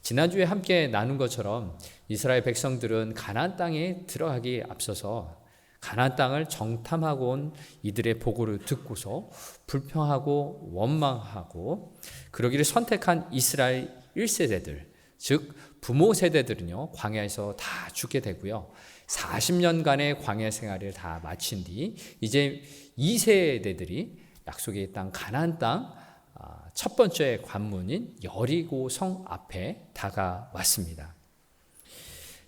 지난주에 함께 나눈 것처럼 이스라엘 백성들은 가나안 땅에 들어가기 앞서서 가나안 땅을 정탐하고 온 이들의 보고를 듣고서 불평하고 원망하고 그러기를 선택한 이스라엘 1세대들, 즉 부모 세대들은요 광야에서 다 죽게 되고요. 40년간의 광야 생활을 다 마친 뒤 이제 2세대들이 약속의 땅 가나안 땅 첫 번째 관문인 여리고 성 앞에 다가왔습니다.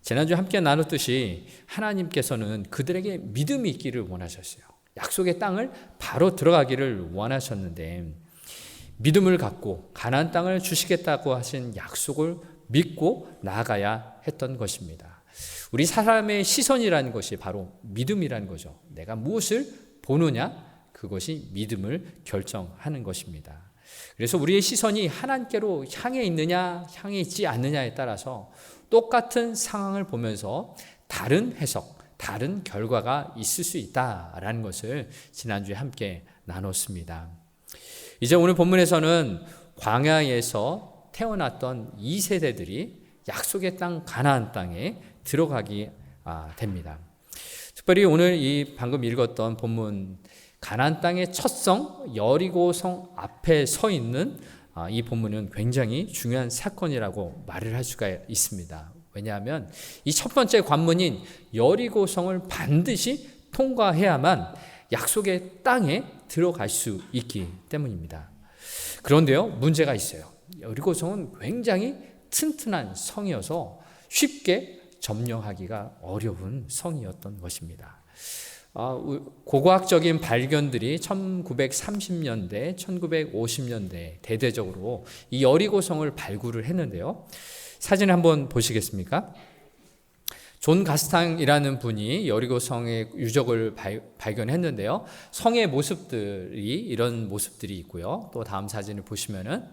지난주 함께 나눴듯이 하나님께서는 그들에게 믿음이 있기를 원하셨어요. 약속의 땅을 바로 들어가기를 원하셨는데 믿음을 갖고 가나안 땅을 주시겠다고 하신 약속을 믿고 나아가야 했던 것입니다. 우리 사람의 시선이라는 것이 바로 믿음이라는 거죠. 내가 무엇을 보느냐, 그것이 믿음을 결정하는 것입니다. 그래서 우리의 시선이 하나님께로 향해 있느냐, 향해 있지 않느냐에 따라서 똑같은 상황을 보면서 다른 해석, 다른 결과가 있을 수 있다라는 것을 지난주에 함께 나눴습니다. 이제 오늘 본문에서는 광야에서 태어났던 2세대들이 약속의 땅 가나안 땅에 들어가게 됩니다. 특별히 오늘 이 방금 읽었던 본문 가나안 땅의 첫 성 여리고 성 앞에 서 있는 이 본문은 굉장히 중요한 사건이라고 말을 할 수가 있습니다. 왜냐하면 이 첫 번째 관문인 여리고 성을 반드시 통과해야만 약속의 땅에 들어갈 수 있기 때문입니다. 그런데요, 문제가 있어요. 여리고 성은 굉장히 튼튼한 성이어서 쉽게 점령하기가 어려운 성이었던 것입니다. 고고학적인 발견들이 1930년대, 1950년대 대대적으로 이 여리고성을 발굴을 했는데요. 사진 한번 보시겠습니까? 존 가스탕이라는 분이 여리고성의 유적을 발견했는데요. 성의 모습들이 이런 모습들이 있고요. 또 다음 사진을 보시면은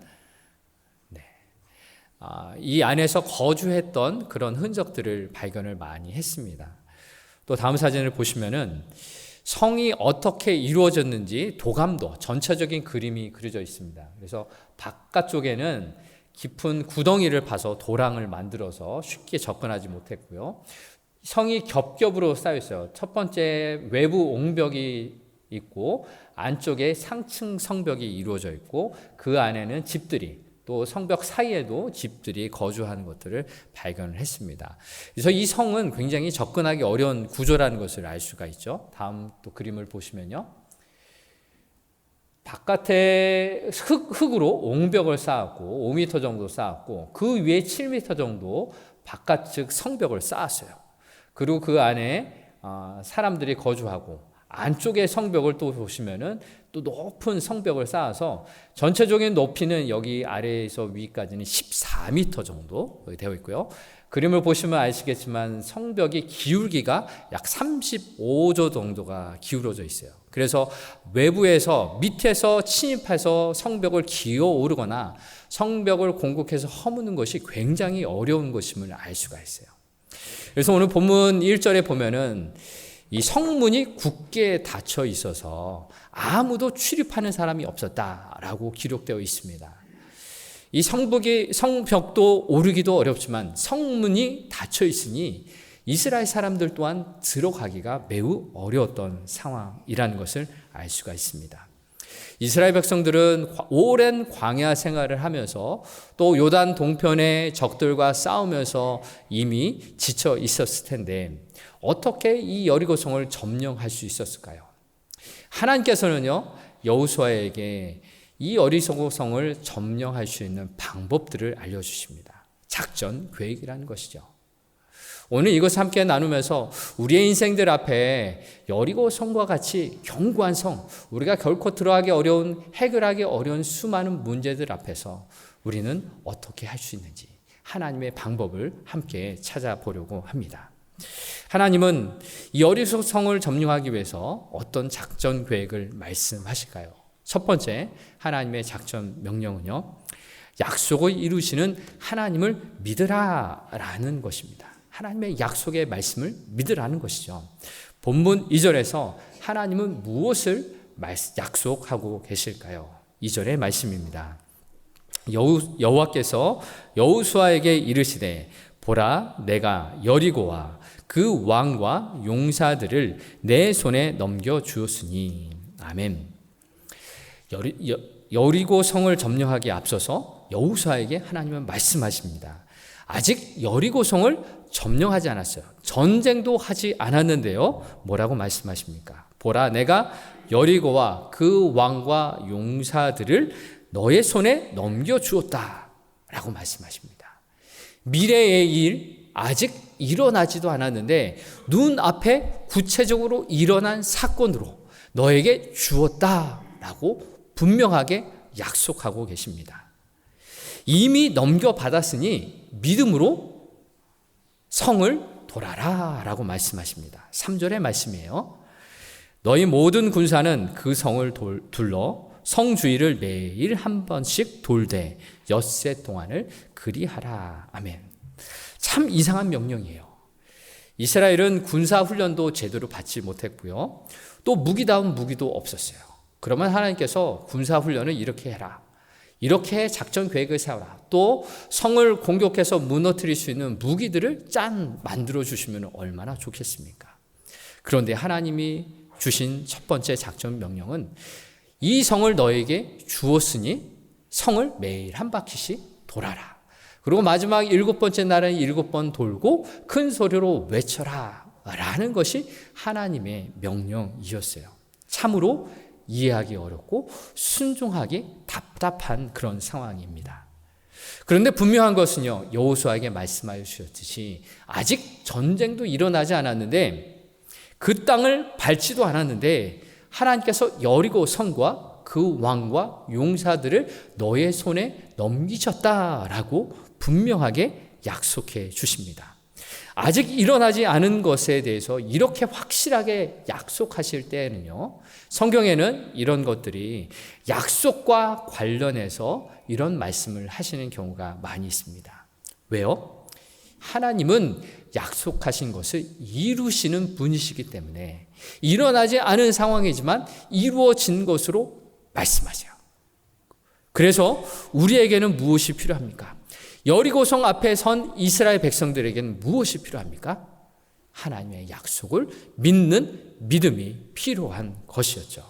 이 안에서 거주했던 그런 흔적들을 발견을 많이 했습니다. 또 다음 사진을 보시면은 성이 어떻게 이루어졌는지 도감도 전체적인 그림이 그려져 있습니다. 그래서 바깥쪽에는 깊은 구덩이를 파서 도랑을 만들어서 쉽게 접근하지 못했고요. 성이 겹겹으로 쌓여 있어요. 첫 번째 외부 옹벽이 있고 안쪽에 상층 성벽이 이루어져 있고 그 안에는 집들이 또 성벽 사이에도 집들이 거주하는 것들을 발견을 했습니다. 그래서 이 성은 굉장히 접근하기 어려운 구조라는 것을 알 수가 있죠. 다음 또 그림을 보시면요. 바깥에 흙으로 옹벽을 쌓았고 5m 정도 쌓았고 그 위에 7m 정도 바깥측 성벽을 쌓았어요. 그리고 그 안에 사람들이 거주하고 안쪽의 성벽을 또 보시면은 또 높은 성벽을 쌓아서 전체적인 높이는 여기 아래에서 위까지는 14m 정도 되어 있고요. 그림을 보시면 아시겠지만 성벽이 기울기가 약 35조 정도가 기울어져 있어요. 그래서 외부에서 밑에서 침입해서 성벽을 기어 오르거나 성벽을 공격해서 허무는 것이 굉장히 어려운 것임을 알 수가 있어요. 그래서 오늘 본문 1절에 보면은 이 성문이 굳게 닫혀 있어서 아무도 출입하는 사람이 없었다라고 기록되어 있습니다. 이 성벽도 오르기도 어렵지만 성문이 닫혀 있으니 이스라엘 사람들 또한 들어가기가 매우 어려웠던 상황이라는 것을 알 수가 있습니다. 이스라엘 백성들은 오랜 광야 생활을 하면서 또 요단 동편의 적들과 싸우면서 이미 지쳐 있었을 텐데 어떻게 이 여리고성을 점령할 수 있었을까요? 하나님께서는요 여호수아에게 이 여리고성을 점령할 수 있는 방법들을 알려주십니다. 작전 계획이라는 것이죠. 오늘 이것을 함께 나누면서 우리의 인생들 앞에 여리고성과 같이 견고한 성, 우리가 결코 들어가기 어려운, 해결하기 어려운 수많은 문제들 앞에서 우리는 어떻게 할 수 있는지 하나님의 방법을 함께 찾아보려고 합니다. 하나님은 이 여리고성을 점령하기 위해서 어떤 작전 계획을 말씀하실까요? 첫 번째 하나님의 작전 명령은요, 약속을 이루시는 하나님을 믿으라라는 것입니다. 하나님의 약속의 말씀을 믿으라는 것이죠. 본문 2절에서 하나님은 무엇을 약속하고 계실까요? 2절의 말씀입니다. 여호와께서 여호수아에게 이르시되 보라 내가 여리고와 그 왕과 용사들을 내 손에 넘겨 주었으니. 아멘. 여리고 성을 점령하기에 앞서서 여호수아에게 하나님은 말씀하십니다. 아직 여리고 성을 점령하지 않았어요. 전쟁도 하지 않았는데요. 뭐라고 말씀하십니까? 보라 내가 여리고와 그 왕과 용사들을 너의 손에 넘겨주었다 라고 말씀하십니다. 미래의 일 아직 일어나지도 않았는데 눈앞에 구체적으로 일어난 사건으로 너에게 주었다 라고 분명하게 약속하고 계십니다. 이미 넘겨받았으니 믿음으로 성을 돌아라 라고 말씀하십니다. 3절의 말씀이에요. 너희 모든 군사는 그 성을 둘러 성 주위를 매일 한 번씩 돌되 엿새 동안을 그리하라. 아멘. 참 이상한 명령이에요. 이스라엘은 군사 훈련도 제대로 받지 못했고요. 또 무기다운 무기도 없었어요. 그러면 하나님께서 군사 훈련을 이렇게 해라. 이렇게 작전 계획을 세워라. 또 성을 공격해서 무너뜨릴 수 있는 무기들을 만들어 주시면 얼마나 좋겠습니까? 그런데 하나님이 주신 첫 번째 작전 명령은 이 성을 너에게 주었으니 성을 매일 한 바퀴씩 돌아라. 그리고 마지막 7번째 날은 7번 돌고 큰 소리로 외쳐라 라는 것이 하나님의 명령이었어요. 참으로 이해하기 어렵고 순종하기 답답한 그런 상황입니다. 그런데 분명한 것은요, 여호수아에게 말씀하여 주셨듯이 아직 전쟁도 일어나지 않았는데 그 땅을 밟지도 않았는데 하나님께서 여리고 성과 그 왕과 용사들을 너의 손에 넘기셨다라고 분명하게 약속해 주십니다. 아직 일어나지 않은 것에 대해서 이렇게 확실하게 약속하실 때에는요, 성경에는 이런 것들이 약속과 관련해서 이런 말씀을 하시는 경우가 많이 있습니다. 왜요? 하나님은 약속하신 것을 이루시는 분이시기 때문에 일어나지 않은 상황이지만 이루어진 것으로 말씀하세요. 그래서 우리에게는 무엇이 필요합니까? 여리고성 앞에 선 이스라엘 백성들에게는 무엇이 필요합니까? 하나님의 약속을 믿는 믿음이 필요한 것이었죠.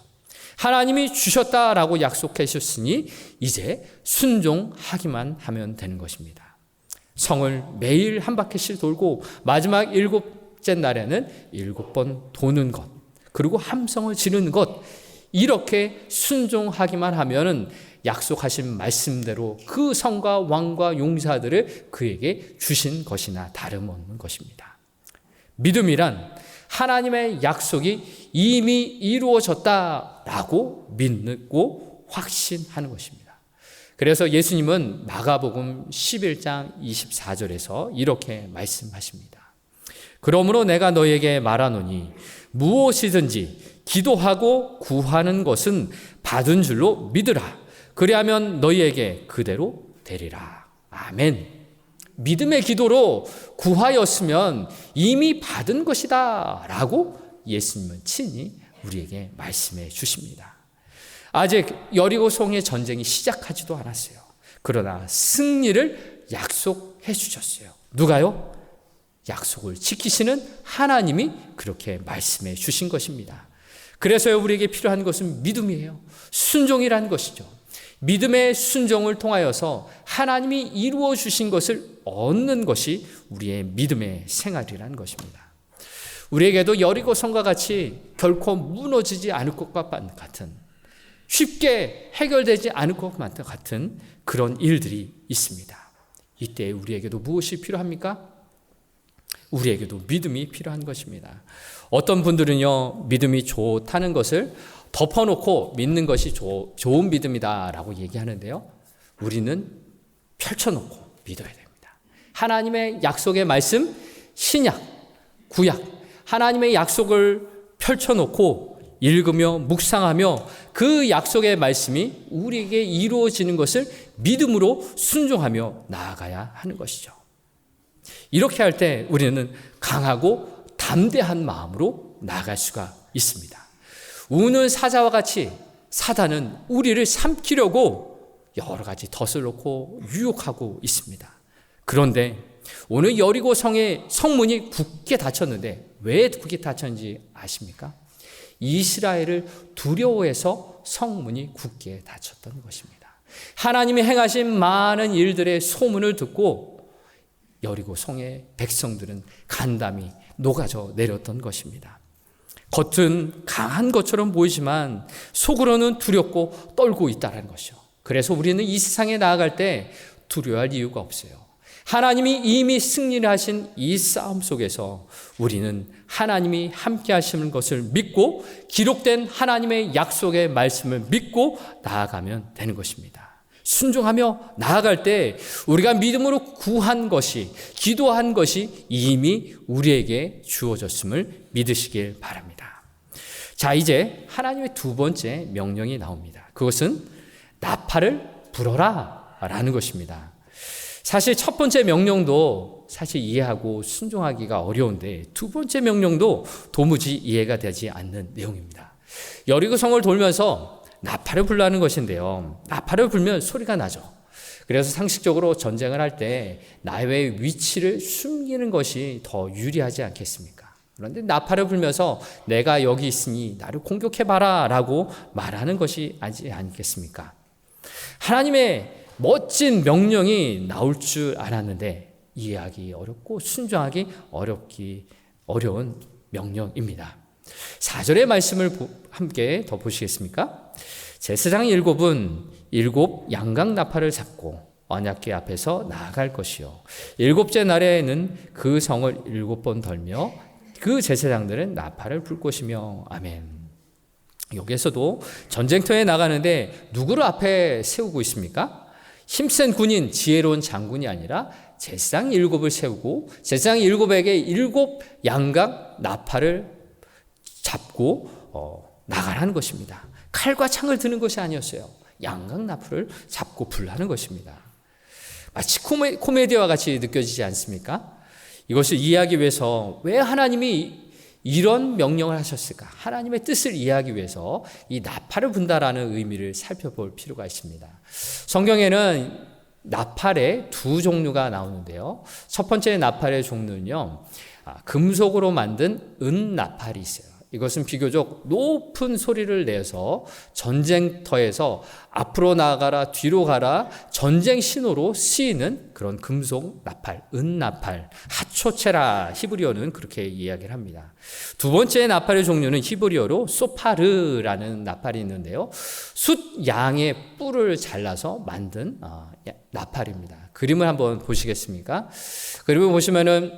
하나님이 주셨다라고 약속해 주셨으니 이제 순종하기만 하면 되는 것입니다. 성을 매일 한 바퀴씩 돌고 마지막 7째 날에는 7번 도는 것, 그리고 함성을 지르는 것, 이렇게 순종하기만 하면은 약속하신 말씀대로 그 성과 왕과 용사들을 그에게 주신 것이나 다름없는 것입니다. 믿음이란 하나님의 약속이 이미 이루어졌다라고 믿고 확신하는 것입니다. 그래서 예수님은 마가복음 11장 24절에서 이렇게 말씀하십니다. 그러므로 내가 너희에게 말하노니 무엇이든지 기도하고 구하는 것은 받은 줄로 믿으라. 그리하면 너희에게 그대로 되리라. 아멘. 믿음의 기도로 구하였으면 이미 받은 것이다 라고 예수님은 친히 우리에게 말씀해 주십니다. 아직 여리고성의 전쟁이 시작하지도 않았어요. 그러나 승리를 약속해 주셨어요. 누가요? 약속을 지키시는 하나님이 그렇게 말씀해 주신 것입니다. 그래서 우리에게 필요한 것은 믿음이에요. 순종이라는 것이죠. 믿음의 순종을 통하여서 하나님이 이루어 주신 것을 얻는 것이 우리의 믿음의 생활이라는 것입니다. 우리에게도 여리고성과 같이 결코 무너지지 않을 것과 같은, 쉽게 해결되지 않을 것과 같은 그런 일들이 있습니다. 이때 우리에게도 무엇이 필요합니까? 우리에게도 믿음이 필요한 것입니다. 어떤 분들은요, 믿음이 좋다는 것을 덮어놓고 믿는 것이 좋은 믿음이다라고 얘기하는데요. 우리는 펼쳐놓고 믿어야 됩니다. 하나님의 약속의 말씀, 신약, 구약, 하나님의 약속을 펼쳐놓고 읽으며 묵상하며 그 약속의 말씀이 우리에게 이루어지는 것을 믿음으로 순종하며 나아가야 하는 것이죠. 이렇게 할 때 우리는 강하고 담대한 마음으로 나아갈 수가 있습니다. 우는 사자와 같이 사단은 우리를 삼키려고 여러 가지 덫을 놓고 유혹하고 있습니다. 그런데 오늘 여리고 성의 성문이 굳게 닫혔는데 왜 굳게 닫혔는지 아십니까? 이스라엘을 두려워해서 성문이 굳게 닫혔던 것입니다. 하나님이 행하신 많은 일들의 소문을 듣고 여리고 성의 백성들은 간담이 녹아져 내렸던 것입니다. 겉은 강한 것처럼 보이지만 속으로는 두렵고 떨고 있다는 것이죠. 그래서 우리는 이 세상에 나아갈 때 두려워할 이유가 없어요. 하나님이 이미 승리를 하신 이 싸움 속에서 우리는 하나님이 함께 하시는 것을 믿고 기록된 하나님의 약속의 말씀을 믿고 나아가면 되는 것입니다. 순종하며 나아갈 때 우리가 믿음으로 구한 것이, 기도한 것이 이미 우리에게 주어졌음을 믿으시길 바랍니다. 자, 이제 하나님의 두 번째 명령이 나옵니다. 그것은 나팔을 불어라 라는 것입니다. 사실 첫 번째 명령도 사실 이해하고 순종하기가 어려운데 두 번째 명령도 도무지 이해가 되지 않는 내용입니다. 여리고 성을 돌면서 나팔을 불라는 것인데요. 나팔을 불면 소리가 나죠. 그래서 상식적으로 전쟁을 할 때 나의 위치를 숨기는 것이 더 유리하지 않겠습니까? 그런데 나팔을 불면서 내가 여기 있으니 나를 공격해봐라 라고 말하는 것이 아니지 않겠습니까? 하나님의 멋진 명령이 나올 줄 알았는데 이해하기 어렵고 순종하기 어려운 명령입니다. 4절의 말씀을 함께 더 보시겠습니까? 제사장 7은 7 양각 나팔을 잡고 언약궤 앞에서 나아갈 것이요 7째 날에는 그 성을 7번 돌며 그 제사장들은 나팔을 불 것이며 아멘. 여기에서도 전쟁터에 나가는데 누구를 앞에 세우고 있습니까? 힘센 군인, 지혜로운 장군이 아니라 제사장 7을 세우고 제사장 7에게 7 양각 나팔을 잡고 나가라는 것입니다. 칼과 창을 드는 것이 아니었어요. 양각 나팔을 잡고 불라는 것입니다. 마치 코미디와 같이 느껴지지 않습니까? 이것을 이해하기 위해서 왜 하나님이 이런 명령을 하셨을까? 하나님의 뜻을 이해하기 위해서 이 나팔을 분다라는 의미를 살펴볼 필요가 있습니다. 성경에는 나팔의 두 종류가 나오는데요. 첫 번째 나팔의 종류는요, 금속으로 만든 은나팔이 있어요. 이것은 비교적 높은 소리를 내서 전쟁터에서 앞으로 나가라, 뒤로 가라, 전쟁 신호로 쓰이는 그런 금속 나팔, 은나팔, 하초체라 히브리어는 그렇게 이야기를 합니다. 두 번째 나팔의 종류는 히브리어로 소파르라는 나팔이 있는데요. 숫 양의 뿔을 잘라서 만든 나팔입니다. 그림을 한번 보시겠습니까? 그림을 보시면은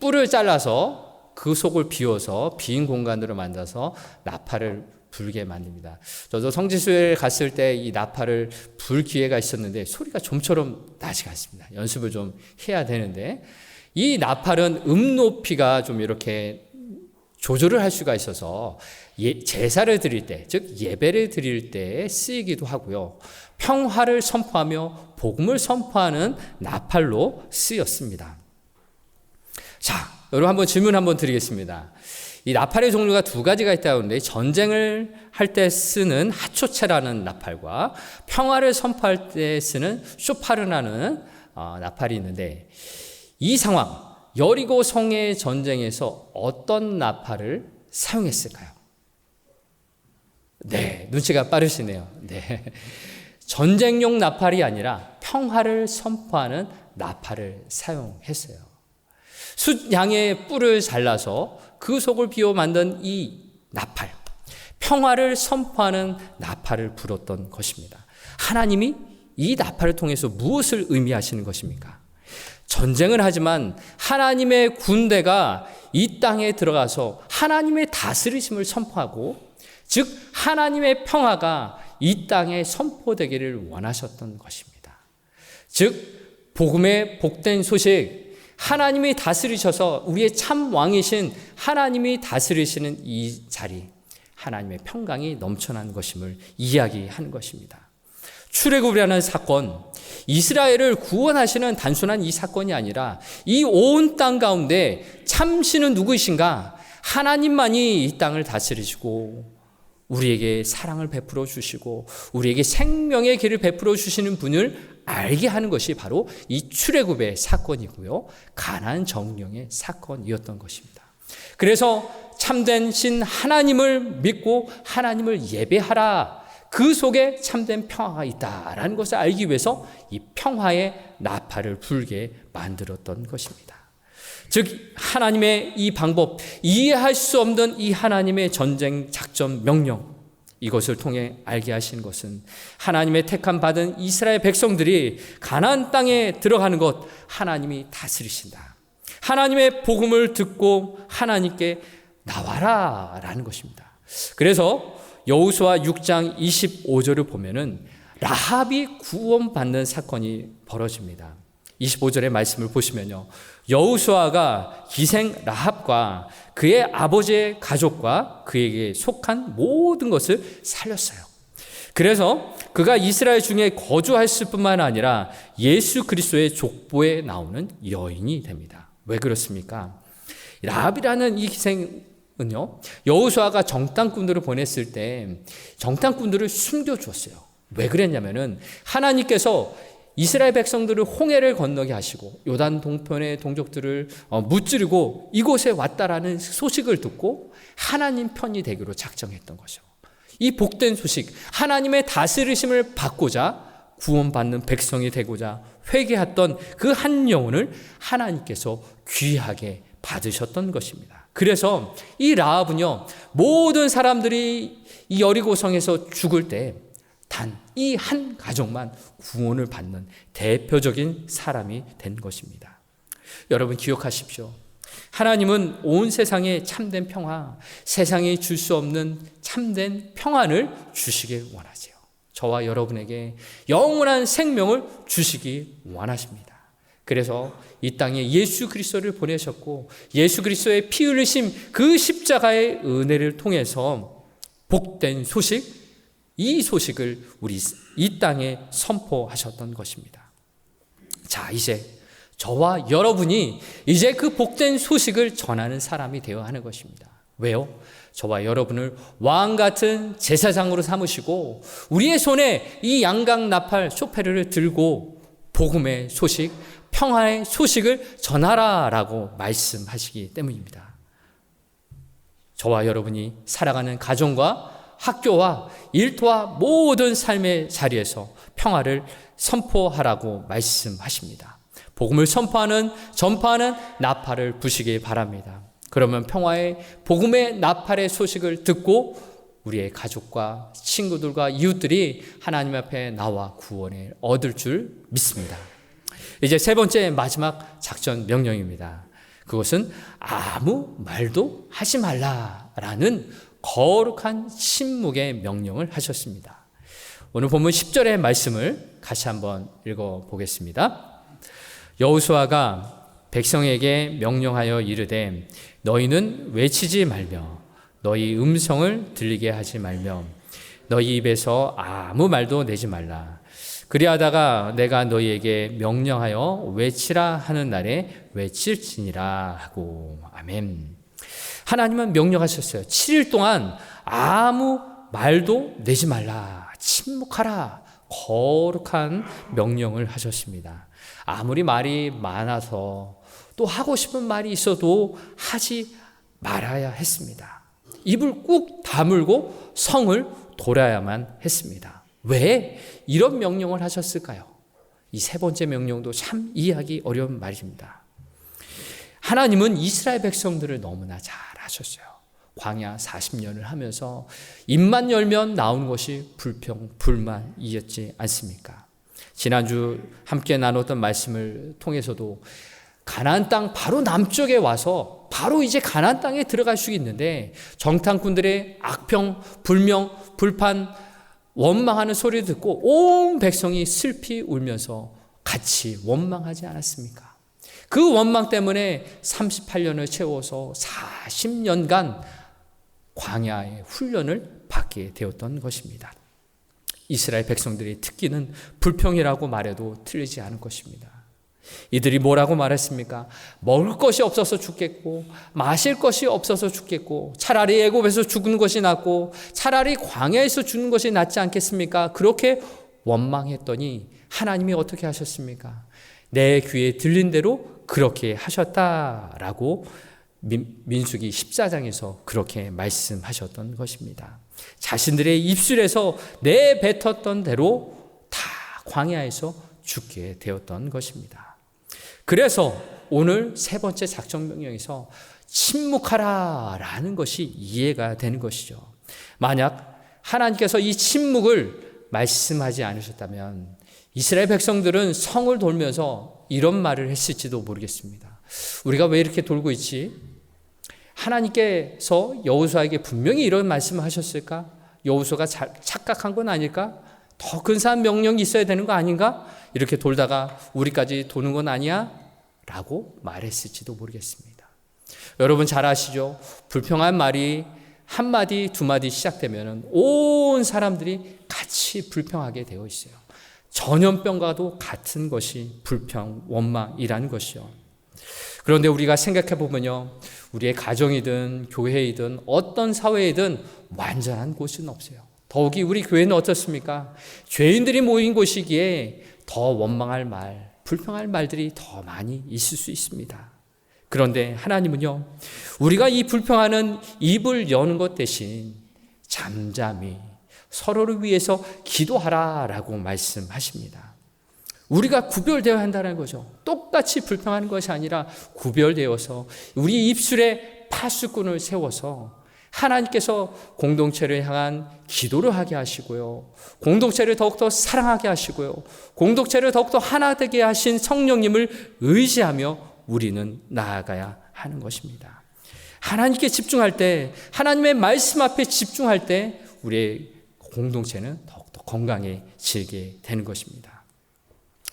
뿔을 잘라서 그 속을 비워서 빈 공간으로 만들어서 나팔을 불게 만듭니다. 저도 성지수에 갔을 때 이 나팔을 불 기회가 있었는데 소리가 좀처럼 나지가 않습니다. 연습을 좀 해야 되는데 이 나팔은 높이가 좀 이렇게 조절을 할 수가 있어서 제사를 드릴 때, 즉 예배를 드릴 때 쓰이기도 하고요. 평화를 선포하며 복음을 선포하는 나팔로 쓰였습니다. 자, 여러분 한번 질문 한번 드리겠습니다. 이 나팔의 종류가 두 가지가 있다는데 전쟁을 할 때 쓰는 하초체라는 나팔과 평화를 선포할 때 쓰는 쇼파르라는 나팔이 있는데 이 상황, 여리고 성의 전쟁에서 어떤 나팔을 사용했을까요? 네, 눈치가 빠르시네요. 네, 전쟁용 나팔이 아니라 평화를 선포하는 나팔을 사용했어요. 숫 양의 뿔을 잘라서 그 속을 비워 만든 이 나팔, 평화를 선포하는 나팔을 불었던 것입니다. 하나님이 이 나팔을 통해서 무엇을 의미하시는 것입니까? 전쟁을 하지만 하나님의 군대가 이 땅에 들어가서 하나님의 다스리심을 선포하고, 즉 하나님의 평화가 이 땅에 선포되기를 원하셨던 것입니다. 즉 복음의 복된 소식, 하나님이 다스리셔서 우리의 참 왕이신 하나님이 다스리시는 이 자리, 하나님의 평강이 넘쳐난 것임을 이야기하는 것입니다. 출애굽이라는 사건, 이스라엘을 구원하시는 단순한 이 사건이 아니라 이 온 땅 가운데 참신은 누구이신가? 하나님만이 이 땅을 다스리시고 우리에게 사랑을 베풀어 주시고 우리에게 생명의 길을 베풀어 주시는 분을 알게 하는 것이 바로 이 출애굽의 사건이고요, 가나안 정령의 사건이었던 것입니다. 그래서 참된 신 하나님을 믿고 하나님을 예배하라, 그 속에 참된 평화가 있다라는 것을 알기 위해서 이 평화의 나팔을 불게 만들었던 것입니다. 즉 하나님의 이 방법, 이해할 수 없는 이 하나님의 전쟁 작전 명령, 이것을 통해 알게 하신 것은 하나님의 택함 받은 이스라엘 백성들이 가나안 땅에 들어가는 것, 하나님이 다스리신다, 하나님의 복음을 듣고 하나님께 나와라 라는 것입니다. 그래서 여호수아 6장 25절을 보면은 라합이 구원받는 사건이 벌어집니다. 25절의 말씀을 보시면요, 여호수아가 기생 라합과 그의 아버지의 가족과 그에게 속한 모든 것을 살렸어요. 그래서 그가 이스라엘 중에 거주했을 뿐만 아니라 예수 그리스도의 족보에 나오는 여인이 됩니다. 왜 그렇습니까? 라합이라는 이 기생은요, 여호수아가 정탐꾼들을 보냈을 때 정탐꾼들을 숨겨주었어요. 왜 그랬냐면은 하나님께서 이스라엘 백성들을 홍해를 건너게 하시고 요단 동편의 동족들을 무찌르고 이곳에 왔다라는 소식을 듣고 하나님 편이 되기로 작정했던 거죠. 이 복된 소식, 하나님의 다스리심을 받고자 구원받는 백성이 되고자 회개했던 그 한 영혼을 하나님께서 귀하게 받으셨던 것입니다. 그래서 이 라합은요, 모든 사람들이 이 여리고성에서 죽을 때 단 이 한 가족만 구원을 받는 대표적인 사람이 된 것입니다. 여러분 기억하십시오. 하나님은 온 세상에 참된 평화, 세상에 줄 수 없는 참된 평안을 주시길 원하세요. 저와 여러분에게 영원한 생명을 주시기 원하십니다. 그래서 이 땅에 예수 그리스도를 보내셨고 예수 그리스도의 피 흘리심, 그 십자가의 은혜를 통해서 복된 소식, 이 소식을 우리 이 땅에 선포하셨던 것입니다. 자, 이제 저와 여러분이 이제 그 복된 소식을 전하는 사람이 되어야 하는 것입니다. 왜요? 저와 여러분을 왕 같은 제사장으로 삼으시고 우리의 손에 이 양각 나팔 쇼페르를 들고 복음의 소식, 평화의 소식을 전하라라고 말씀하시기 때문입니다. 저와 여러분이 살아가는 가정과 학교와 일터와 모든 삶의 자리에서 평화를 선포하라고 말씀하십니다. 복음을 선포하는, 전파하는 나팔을 부시기 바랍니다. 그러면 평화의 복음의 나팔의 소식을 듣고 우리의 가족과 친구들과 이웃들이 하나님 앞에 나와 구원을 얻을 줄 믿습니다. 이제 세 번째 마지막 작전 명령입니다. 그것은 아무 말도 하지 말라라는 거룩한 침묵의 명령을 하셨습니다. 오늘 본문 10절의 말씀을 같이 한번 읽어보겠습니다. 여호수아가 백성에게 명령하여 이르되 너희는 외치지 말며 너희 음성을 들리게 하지 말며 너희 입에서 아무 말도 내지 말라. 그리하다가 내가 너희에게 명령하여 외치라 하는 날에 외칠지니라 하고. 아멘. 하나님은 명령하셨어요. 7일 동안 아무 말도 내지 말라, 침묵하라, 거룩한 명령을 하셨습니다. 아무리 말이 많아서 또 하고 싶은 말이 있어도 하지 말아야 했습니다. 입을 꾹 다물고 성을 돌아야만 했습니다. 왜 이런 명령을 하셨을까요? 이 세 번째 명령도 참 이해하기 어려운 말입니다. 하나님은 이스라엘 백성들을 너무나 잘 아셨어요. 광야 40년을 하면서 입만 열면 나오는 것이 불평, 불만이었지 않습니까? 지난주 함께 나눴던 말씀을 통해서도 가나안 땅 바로 남쪽에 와서 바로 이제 가나안 땅에 들어갈 수 있는데 정탐꾼들의 악평, 불명, 불판, 원망하는 소리를 듣고 온 백성이 슬피 울면서 같이 원망하지 않았습니까? 그 원망 때문에 38년을 채워서 40년간 광야의 훈련을 받게 되었던 것입니다. 이스라엘 백성들의 특기는 불평이라고 말해도 틀리지 않을 것입니다. 이들이 뭐라고 말했습니까? 먹을 것이 없어서 죽겠고 마실 것이 없어서 죽겠고 차라리 애굽에서 죽는 것이 낫고 차라리 광야에서 죽는 것이 낫지 않겠습니까? 그렇게 원망했더니 하나님이 어떻게 하셨습니까? 내 귀에 들린 대로 그렇게 하셨다라고 민수기 14장에서 그렇게 말씀하셨던 것입니다. 자신들의 입술에서 내뱉었던 대로 다 광야에서 죽게 되었던 것입니다. 그래서 오늘 세 번째 작전명령에서 침묵하라라는 것이 이해가 되는 것이죠. 만약 하나님께서 이 침묵을 말씀하지 않으셨다면 이스라엘 백성들은 성을 돌면서 이런 말을 했을지도 모르겠습니다. 우리가 왜 이렇게 돌고 있지? 하나님께서 여호수아에게 분명히 이런 말씀을 하셨을까? 여호수아가 착각한 건 아닐까? 더 근사한 명령이 있어야 되는 거 아닌가? 이렇게 돌다가 우리까지 도는 건 아니야? 라고 말했을지도 모르겠습니다. 여러분 잘 아시죠? 불평한 말이 한 마디 두 마디 시작되면 온 사람들이 같이 불평하게 되어 있어요. 전염병과도 같은 것이 불평, 원망이라는 것이요. 그런데 우리가 생각해 보면요, 우리의 가정이든 교회이든 어떤 사회이든 완전한 곳은 없어요. 더욱이 우리 교회는 어떻습니까? 죄인들이 모인 곳이기에 더 원망할 말, 불평할 말들이 더 많이 있을 수 있습니다. 그런데 하나님은요, 우리가 이 불평하는 입을 여는 것 대신 잠잠히 서로를 위해서 기도하라라고 말씀하십니다. 우리가 구별되어야 한다는 거죠. 똑같이 불평하는 것이 아니라 구별되어서 우리 입술에 파수꾼을 세워서 하나님께서 공동체를 향한 기도를 하게 하시고요, 공동체를 더욱더 사랑하게 하시고요, 공동체를 더욱더 하나 되게 하신 성령님을 의지하며 우리는 나아가야 하는 것입니다. 하나님께 집중할 때, 하나님의 말씀 앞에 집중할 때 우리의 공동체는 더욱더 건강해지게 되는 것입니다.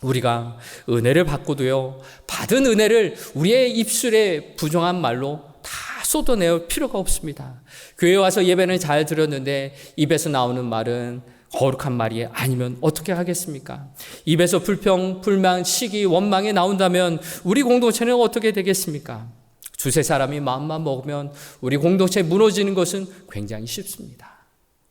우리가 은혜를 받고도요, 받은 은혜를 우리의 입술에 부정한 말로 다 쏟아내올 필요가 없습니다. 교회 와서 예배는 잘 들었는데 입에서 나오는 말은 거룩한 말이 아니면 어떻게 하겠습니까? 입에서 불평, 불만, 시기, 원망이 나온다면 우리 공동체는 어떻게 되겠습니까? 두세 사람이 마음만 먹으면 우리 공동체 무너지는 것은 굉장히 쉽습니다.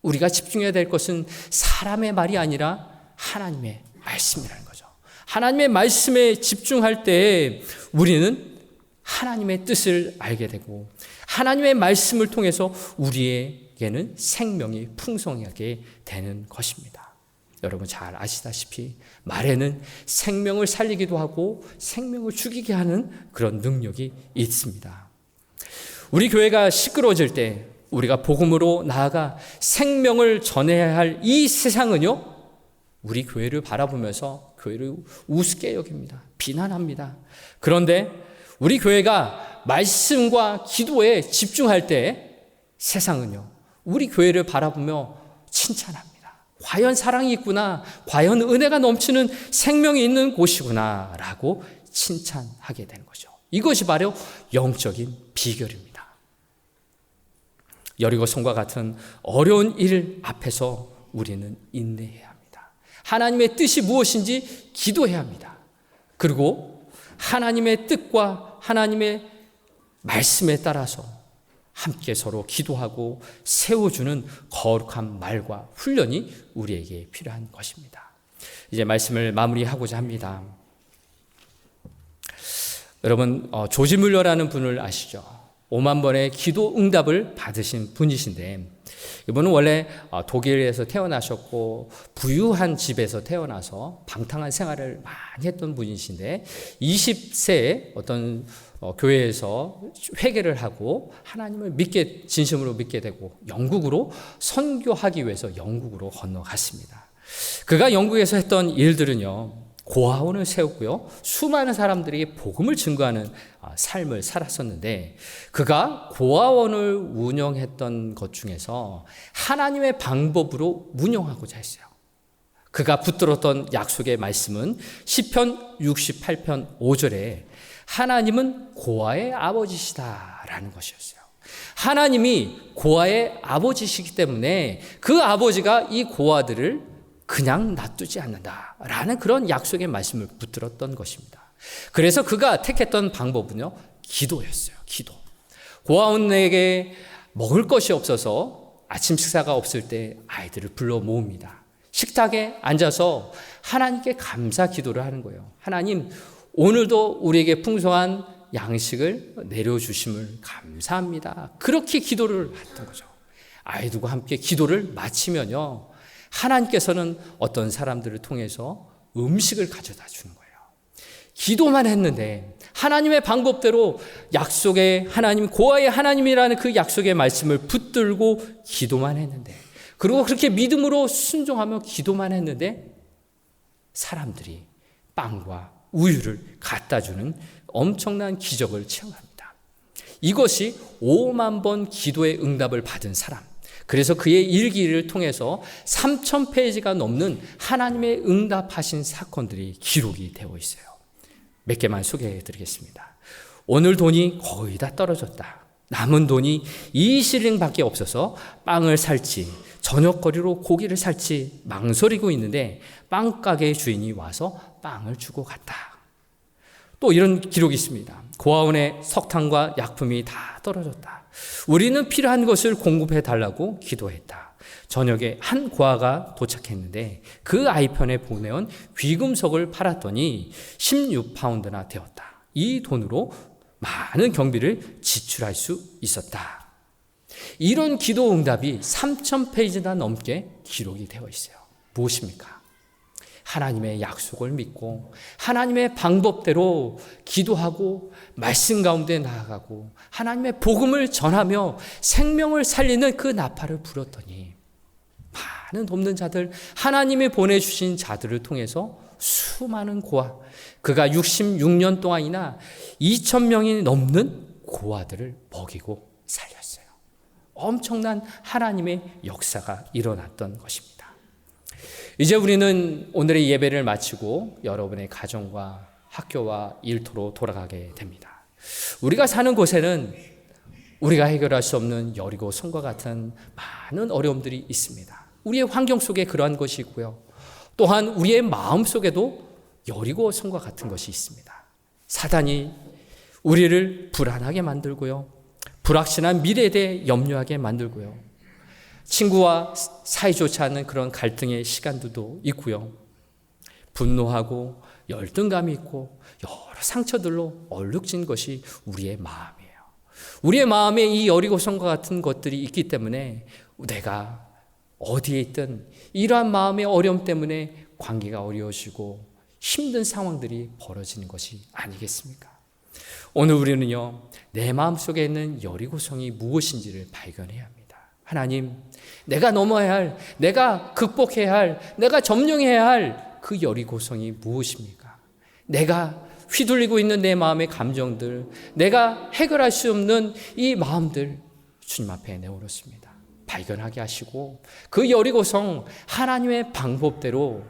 우리가 집중해야 될 것은 사람의 말이 아니라 하나님의 말씀이라는 거죠. 하나님의 말씀에 집중할 때 우리는 하나님의 뜻을 알게 되고 하나님의 말씀을 통해서 우리에게는 생명이 풍성하게 되는 것입니다. 여러분 잘 아시다시피 말에는 생명을 살리기도 하고 생명을 죽이게 하는 그런 능력이 있습니다. 우리 교회가 시끄러워질 때 우리가 복음으로 나아가 생명을 전해야 할 이 세상은요, 우리 교회를 바라보면서 교회를 우습게 여깁니다. 비난합니다. 그런데 우리 교회가 말씀과 기도에 집중할 때 세상은요, 우리 교회를 바라보며 칭찬합니다. 과연 사랑이 있구나, 과연 은혜가 넘치는 생명이 있는 곳이구나 라고 칭찬하게 되는 거죠. 이것이 바로 영적인 비결입니다. 여리고성과 같은 어려운 일 앞에서 우리는 인내해야 합니다. 하나님의 뜻이 무엇인지 기도해야 합니다. 그리고 하나님의 뜻과 하나님의 말씀에 따라서 함께 서로 기도하고 세워주는 거룩한 말과 훈련이 우리에게 필요한 것입니다. 이제 말씀을 마무리하고자 합니다. 여러분, 조지 뮬러라는 분을 아시죠? 5만 번의 기도 응답을 받으신 분이신데, 이분은 원래 독일에서 태어나셨고 부유한 집에서 태어나서 방탕한 생활을 많이 했던 분이신데 20세에 어떤 교회에서 회개를 하고 하나님을 진심으로 믿게 되고 영국으로 선교하기 위해서 영국으로 건너갔습니다. 그가 영국에서 했던 일들은요, 고아원을 세웠고요, 수많은 사람들이 복음을 증거하는 삶을 살았었는데, 그가 고아원을 운영했던 것 중에서 하나님의 방법으로 운영하고자 했어요. 그가 붙들었던 약속의 말씀은 시편 68편 5절에 하나님은 고아의 아버지시다라는 것이었어요. 하나님이 고아의 아버지시기 때문에 그 아버지가 이 고아들을 그냥 놔두지 않는다라는 그런 약속의 말씀을 붙들었던 것입니다. 그래서 그가 택했던 방법은요, 기도였어요. 기도. 고아원에게 먹을 것이 없어서 아침 식사가 없을 때 아이들을 불러 모읍니다. 식탁에 앉아서 하나님께 감사 기도를 하는 거예요. 하나님, 오늘도 우리에게 풍성한 양식을 내려주심을 감사합니다. 그렇게 기도를 했던 거죠. 아이들과 함께 기도를 마치면요, 하나님께서는 어떤 사람들을 통해서 음식을 가져다 주는 거예요. 기도만 했는데 하나님의 방법대로 약속의 하나님, 고아의 하나님이라는 그 약속의 말씀을 붙들고 기도만 했는데, 그리고 그렇게 믿음으로 순종하며 기도만 했는데 사람들이 빵과 우유를 갖다 주는 엄청난 기적을 체험합니다. 이것이 5만 번 기도의 응답을 받은 사람, 그래서 그의 일기를 통해서 3,000페이지가 넘는 하나님의 응답하신 사건들이 기록이 되어 있어요. 몇 개만 소개해 드리겠습니다. 오늘 돈이 거의 다 떨어졌다. 남은 돈이 20링밖에 없어서 빵을 살지 저녁거리로 고기를 살지 망설이고 있는데 빵가게 주인이 와서 빵을 주고 갔다. 또 이런 기록이 있습니다. 고아원에 석탄과 약품이 다 떨어졌다. 우리는 필요한 것을 공급해 달라고 기도했다. 저녁에 한 고아가 도착했는데 그 아이 편에 보내온 귀금속을 팔았더니 16파운드나 되었다. 이 돈으로 많은 경비를 지출할 수 있었다. 이런 기도 응답이 3,000페이지나 넘게 기록이 되어 있어요. 무엇입니까? 하나님의 약속을 믿고 하나님의 방법대로 기도하고 말씀 가운데 나아가고 하나님의 복음을 전하며 생명을 살리는 그 나팔을 불었더니 많은 돕는 자들, 하나님이 보내주신 자들을 통해서 수많은 고아, 그가 66년 동안이나 2,000명이 넘는 고아들을 먹이고 살렸어요. 엄청난 하나님의 역사가 일어났던 것입니다. 이제 우리는 오늘의 예배를 마치고 여러분의 가정과 학교와 일터로 돌아가게 됩니다. 우리가 사는 곳에는 우리가 해결할 수 없는 여리고 성과 같은 많은 어려움들이 있습니다. 우리의 환경 속에 그러한 것이 있고요. 또한 우리의 마음 속에도 여리고 성과 같은 것이 있습니다. 사단이 우리를 불안하게 만들고요. 불확실한 미래에 대해 염려하게 만들고요. 친구와 사이좋지 않은 그런 갈등의 시간들도 있고요. 분노하고 열등감이 있고 여러 상처들로 얼룩진 것이 우리의 마음이에요. 우리의 마음에 이 여리고성과 같은 것들이 있기 때문에 내가 어디에 있든 이러한 마음의 어려움 때문에 관계가 어려워지고 힘든 상황들이 벌어지는 것이 아니겠습니까? 오늘 우리는요, 내 마음속에 있는 여리고성이 무엇인지를 발견해야 합니다. 하나님, 내가 넘어야 할, 내가 극복해야 할, 내가 점령해야 할 그 여리고성이 무엇입니까? 내가 휘둘리고 있는 내 마음의 감정들, 내가 해결할 수 없는 이 마음들 주님 앞에 내어놓습니다. 발견하게 하시고 그 여리고성 하나님의 방법대로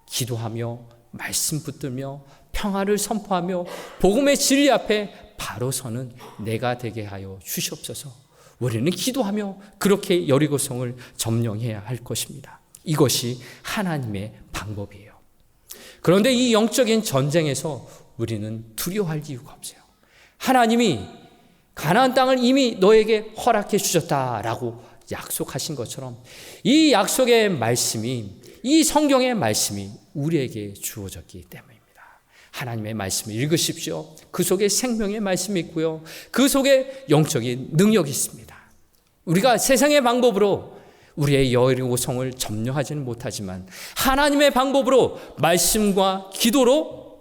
기도하며 말씀 붙들며 평화를 선포하며 복음의 진리 앞에 바로 서는 내가 되게 하여 주시옵소서. 우리는 기도하며 그렇게 여리고성을 점령해야 할 것입니다. 이것이 하나님의 방법이에요. 그런데 이 영적인 전쟁에서 우리는 두려워할 이유가 없어요. 하나님이 가나안 땅을 이미 너에게 허락해 주셨다라고 약속하신 것처럼 이 약속의 말씀이, 이 성경의 말씀이 우리에게 주어졌기 때문입니다. 하나님의 말씀을 읽으십시오. 그 속에 생명의 말씀이 있고요. 그 속에 영적인 능력이 있습니다. 우리가 세상의 방법으로 우리의 여리고성을 점령하지는 못하지만 하나님의 방법으로 말씀과 기도로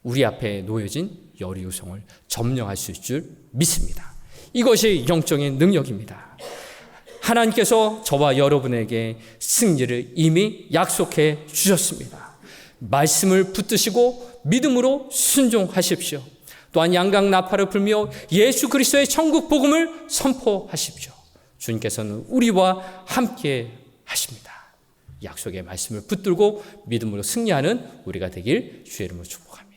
우리 앞에 놓여진 여리고성을 점령할 수 있을 줄 믿습니다. 이것이 영적인 능력입니다. 하나님께서 저와 여러분에게 승리를 이미 약속해 주셨습니다. 말씀을 붙드시고 믿음으로 순종하십시오. 또한 양각 나팔을 불며 예수 그리스도의 천국 복음을 선포하십시오. 주님께서는 우리와 함께 하십니다. 약속의 말씀을 붙들고 믿음으로 승리하는 우리가 되길 주의 이름으로 축복합니다.